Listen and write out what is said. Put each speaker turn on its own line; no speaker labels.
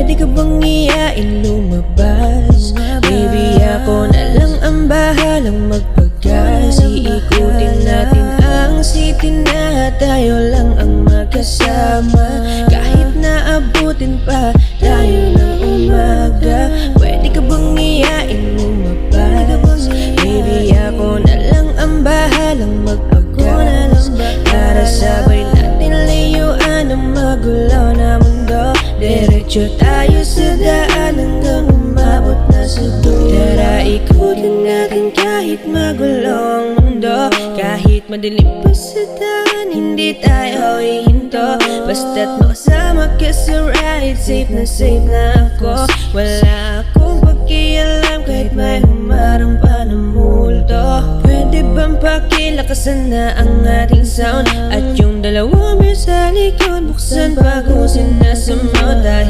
Pwede ka bang iyain lumabas? Baby, ako na lang ang bahalang magpagas. Iikutin natin ang city na tayo lang ang magkasama. Kahit na abutin pa tayo ng umaga. Pwede ka bang iyain lumabas? Baby, ako na lang ang bahalang magpagas. Para sabay natin layuan ang magulo na mundo. Diretso tayo sa daan hanggang umabot na sa dulo. Tara ikutin natin kahit magulo ang mundo. Kahit madilim pa sa daan, hindi tayo hihinto. Basta't makasama ka sa ride, safe na ako. Wala akong pakialam kahit may humarang pa na multo. Pwede bang pakilakasan na ang ating sound? At yung dalawang beer sa likod buksan bago sinasama. Dahil